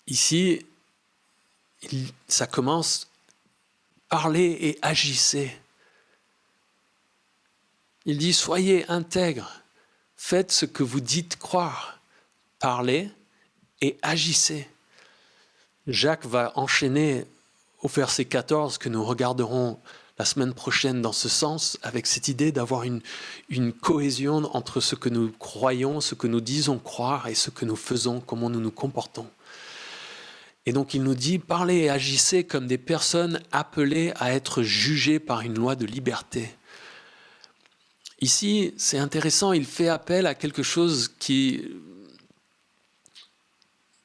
Ici, ça commence, « Parlez et agissez ». Il dit, « Soyez intègres. Faites ce que vous dites croire, parlez et agissez. » Jacques va enchaîner au verset 14 que nous regarderons la semaine prochaine dans ce sens, avec cette idée d'avoir une cohésion entre ce que nous croyons, ce que nous disons croire et ce que nous faisons, comment nous nous comportons. Et donc il nous dit, parlez et agissez comme des personnes appelées à être jugées par une loi de liberté. Ici, c'est intéressant, il fait appel à quelque chose qui,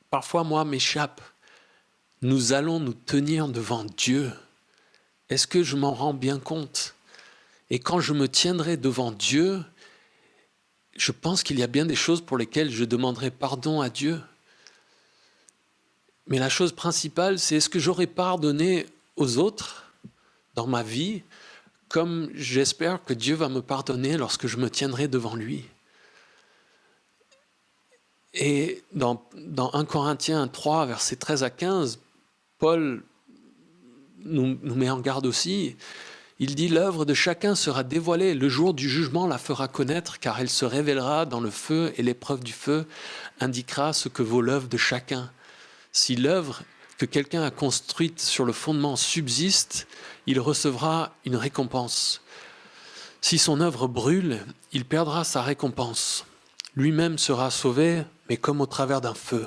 parfois, moi, m'échappe. Nous allons nous tenir devant Dieu. Est-ce que je m'en rends bien compte? Et quand je me tiendrai devant Dieu, je pense qu'il y a bien des choses pour lesquelles je demanderai pardon à Dieu. Mais la chose principale, c'est est-ce que j'aurai pardonné aux autres dans ma vie, comme j'espère que Dieu va me pardonner lorsque je me tiendrai devant lui. Et dans 1 Corinthiens 3, versets 13 à 15, Paul nous met en garde aussi. Il dit « L'œuvre de chacun sera dévoilée, le jour du jugement la fera connaître, car elle se révélera dans le feu, et l'épreuve du feu indiquera ce que vaut l'œuvre de chacun. Si l'œuvre que quelqu'un a construite sur le fondement subsiste, il recevra une récompense. Si son œuvre brûle, il perdra sa récompense. Lui-même sera sauvé, mais comme au travers d'un feu. »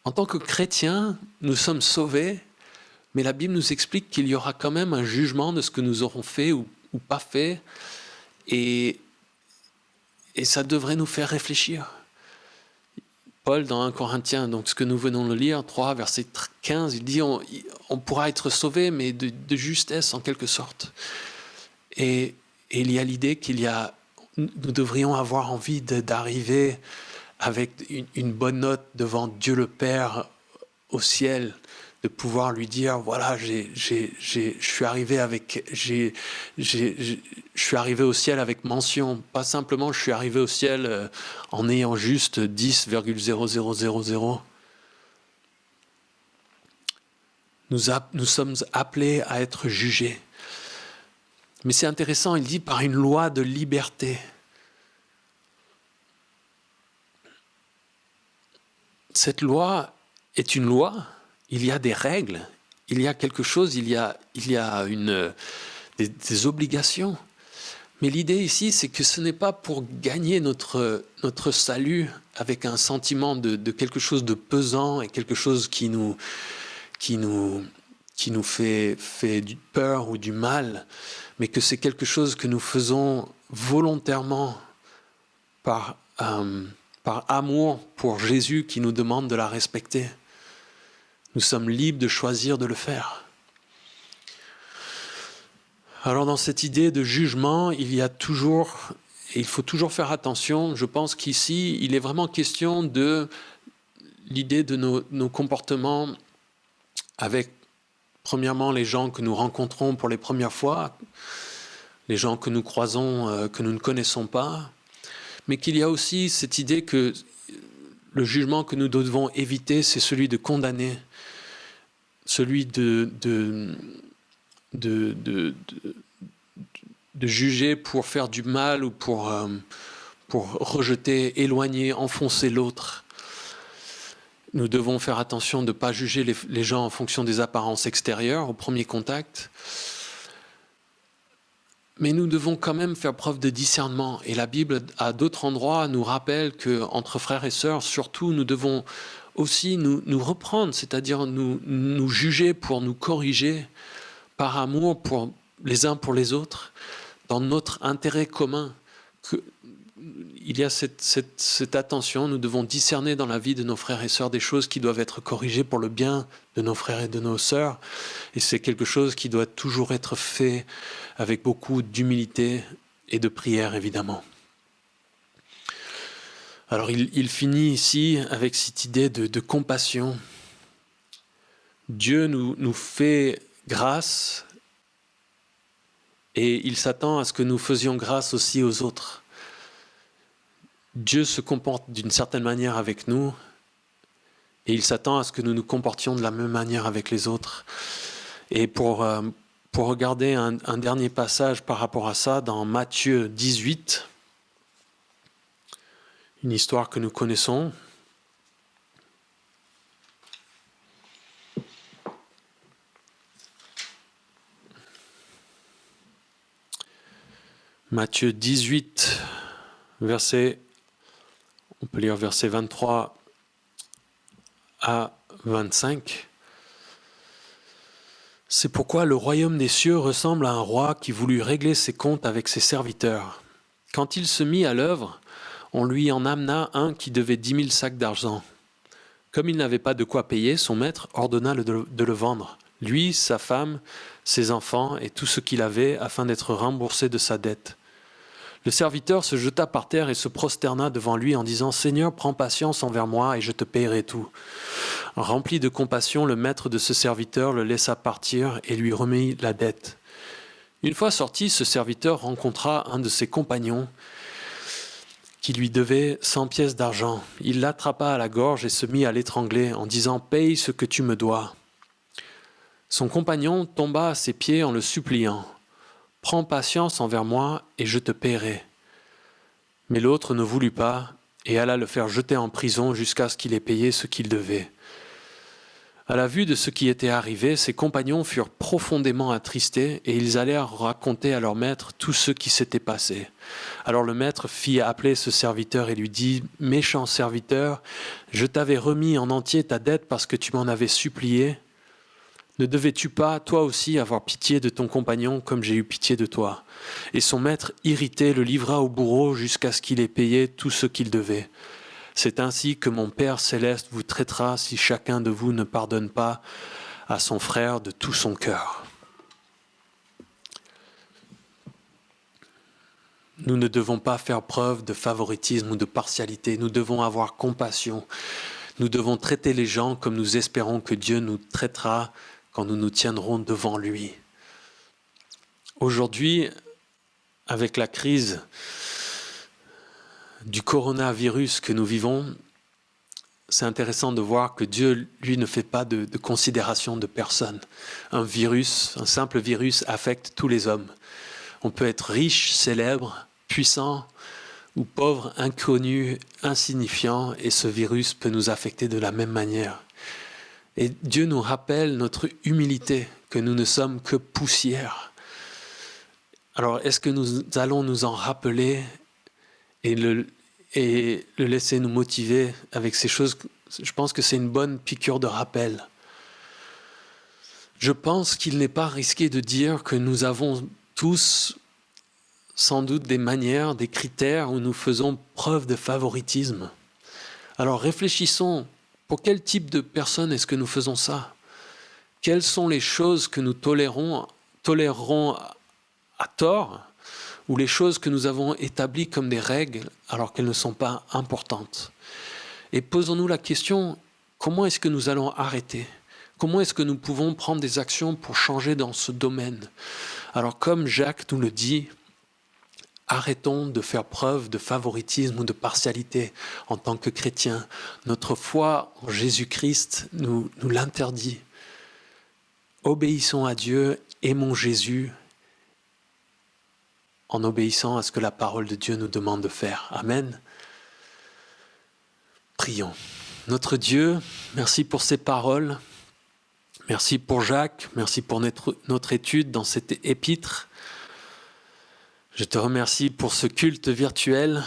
En tant que chrétiens, nous sommes sauvés, mais la Bible nous explique qu'il y aura quand même un jugement de ce que nous aurons fait ou pas fait, et ça devrait nous faire réfléchir. Paul, dans 1 Corinthiens, donc ce que nous venons de lire, 3, verset 15, il dit on pourra être sauvé, mais de justesse en quelque sorte. Et il y a l'idée nous devrions avoir envie d'arriver avec une bonne note devant Dieu le Père au ciel, de pouvoir lui dire voilà, je suis arrivé au ciel avec mention, pas simplement je suis arrivé au ciel en ayant juste 10,0000. Nous sommes appelés à être jugés. Mais c'est intéressant, il dit par une loi de liberté. Cette loi est une loi, il y a des règles, il y a quelque chose, il y a des obligations. Mais l'idée ici, c'est que ce n'est pas pour gagner notre salut avec un sentiment de quelque chose de pesant et quelque chose qui nous fait du peur ou du mal, mais que c'est quelque chose que nous faisons volontairement par amour pour Jésus qui nous demande de la respecter. Nous sommes libres de choisir de le faire. Alors dans cette idée de jugement, il faut toujours faire attention. Je pense qu'ici, il est vraiment question de l'idée de nos comportements avec, premièrement, les gens que nous rencontrons pour les premières fois, les gens que nous croisons, que nous ne connaissons pas, mais qu'il y a aussi cette idée que le jugement que nous devons éviter, c'est celui de condamner, celui de juger pour faire du mal ou pour rejeter, éloigner, enfoncer l'autre. Nous devons faire attention de ne pas juger les gens en fonction des apparences extérieures au premier contact. Mais nous devons quand même faire preuve de discernement. Et la Bible, à d'autres endroits, nous rappelle qu'entre frères et sœurs, surtout, nous devons aussi nous reprendre, c'est-à-dire nous juger pour nous corriger par amour pour les uns pour les autres, dans notre intérêt commun. Il y a cette attention, nous devons discerner dans la vie de nos frères et sœurs des choses qui doivent être corrigées pour le bien de nos frères et de nos sœurs. Et c'est quelque chose qui doit toujours être fait avec beaucoup d'humilité, et de prière, évidemment. Alors il finit ici avec cette idée de compassion. Dieu nous fait grâce et il s'attend à ce que nous faisions grâce aussi aux autres. Dieu se comporte d'une certaine manière avec nous et il s'attend à ce que nous nous comportions de la même manière avec les autres. Et pour regarder un dernier passage par rapport à ça, dans Matthieu 18, une histoire que nous connaissons. Matthieu 18, on peut lire versets 23 à 25. C'est pourquoi le royaume des cieux ressemble à un roi qui voulut régler ses comptes avec ses serviteurs. Quand il se mit à l'œuvre, on lui en amena un qui devait 10 000 sacs d'argent. Comme il n'avait pas de quoi payer, son maître ordonna de le vendre, lui, sa femme, ses enfants et tout ce qu'il avait, afin d'être remboursé de sa dette. Le serviteur se jeta par terre et se prosterna devant lui en disant « Seigneur, prends patience envers moi et je te payerai tout. » Rempli de compassion, le maître de ce serviteur le laissa partir et lui remit la dette. Une fois sorti, ce serviteur rencontra un de ses compagnons qui lui devait 100 pièces d'argent. Il l'attrapa à la gorge et se mit à l'étrangler en disant « Paye ce que tu me dois. » Son compagnon tomba à ses pieds en le suppliant. « Prends patience envers moi et je te paierai. » Mais l'autre ne voulut pas et alla le faire jeter en prison jusqu'à ce qu'il ait payé ce qu'il devait. À la vue de ce qui était arrivé, ses compagnons furent profondément attristés et ils allèrent raconter à leur maître tout ce qui s'était passé. Alors le maître fit appeler ce serviteur et lui dit « Méchant serviteur, je t'avais remis en entier ta dette parce que tu m'en avais supplié. Ne devais-tu pas, toi aussi, avoir pitié de ton compagnon comme j'ai eu pitié de toi ?» Et son maître, irrité, le livra au bourreau jusqu'à ce qu'il ait payé tout ce qu'il devait. C'est ainsi que mon Père céleste vous traitera si chacun de vous ne pardonne pas à son frère de tout son cœur. Nous ne devons pas faire preuve de favoritisme ou de partialité. Nous devons avoir compassion. Nous devons traiter les gens comme nous espérons que Dieu nous traitera quand nous nous tiendrons devant lui. Aujourd'hui, avec la crise du coronavirus que nous vivons, c'est intéressant de voir que Dieu, lui, ne fait pas de considération de personne. Un simple virus affecte tous les hommes. On peut être riche, célèbre, puissant ou pauvre, inconnu, insignifiant, et ce virus peut nous affecter de la même manière. Et Dieu nous rappelle notre humilité, que nous ne sommes que poussière. Alors, est-ce que nous allons nous en rappeler et le laisser nous motiver avec ces choses? Je pense que c'est une bonne piqûre de rappel. Je pense qu'il n'est pas risqué de dire que nous avons tous sans doute des manières, des critères où nous faisons preuve de favoritisme. Alors réfléchissons, pour quel type de personne est-ce que nous faisons ça? Quelles sont les choses que nous tolérerons à tort, ou les choses que nous avons établies comme des règles alors qu'elles ne sont pas importantes? Et posons-nous la question, comment est-ce que nous allons arrêter? Comment est-ce que nous pouvons prendre des actions pour changer dans ce domaine? Alors comme Jacques nous le dit, arrêtons de faire preuve de favoritisme ou de partialité en tant que chrétiens. Notre foi en Jésus-Christ nous l'interdit. Obéissons à Dieu, aimons Jésus en obéissant à ce que la parole de Dieu nous demande de faire. Amen. Prions. Notre Dieu, merci pour ces paroles. Merci pour Jacques. Merci pour notre étude dans cette épître. Je te remercie pour ce culte virtuel.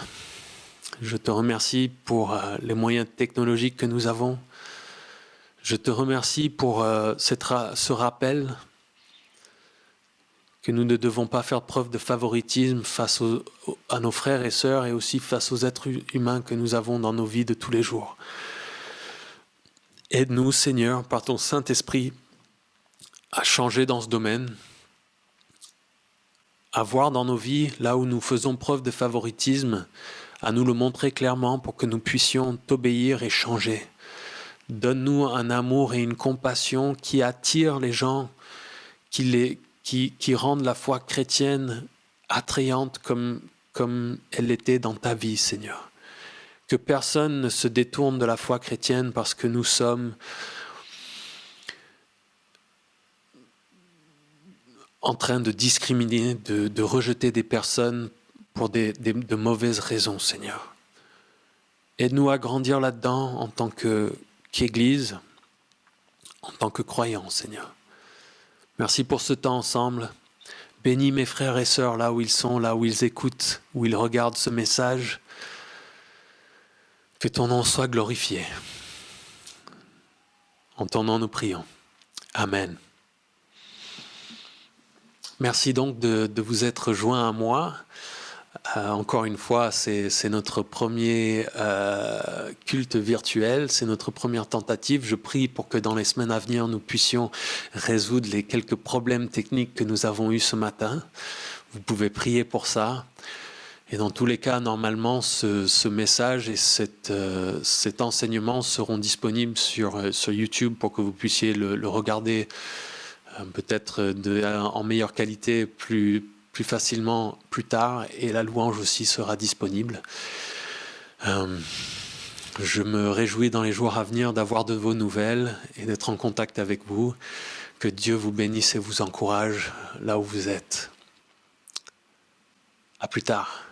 Je te remercie pour les moyens technologiques que nous avons. Je te remercie pour ce rappel que nous ne devons pas faire preuve de favoritisme face à nos frères et sœurs et aussi face aux êtres humains que nous avons dans nos vies de tous les jours. Aide-nous, Seigneur, par ton Saint-Esprit, à changer dans ce domaine, à voir dans nos vies, là où nous faisons preuve de favoritisme, à nous le montrer clairement pour que nous puissions t'obéir et changer. Donne-nous un amour et une compassion qui attirent les gens, qui rendent la foi chrétienne attrayante comme elle l'était dans ta vie, Seigneur. Que personne ne se détourne de la foi chrétienne parce que nous sommes en train de discriminer, de rejeter des personnes pour de mauvaises raisons, Seigneur. Aide-nous à grandir là-dedans en tant qu'Église, en tant que croyants, Seigneur. Merci pour ce temps ensemble. Bénis mes frères et sœurs là où ils sont, là où ils écoutent, où ils regardent ce message. Que ton nom soit glorifié. En ton nom nous prions. Amen. Merci donc de vous être joints à moi. Encore une fois, c'est notre premier culte virtuel, c'est notre première tentative. Je prie pour que dans les semaines à venir, nous puissions résoudre les quelques problèmes techniques que nous avons eus ce matin. Vous pouvez prier pour ça. Et dans tous les cas, normalement, ce message et cet enseignement seront disponibles sur YouTube pour que vous puissiez le regarder peut-être en meilleure qualité plus facilement plus tard, et la louange aussi sera disponible. Je me réjouis dans les jours à venir d'avoir de vos nouvelles et d'être en contact avec vous. Que Dieu vous bénisse et vous encourage là où vous êtes. À plus tard.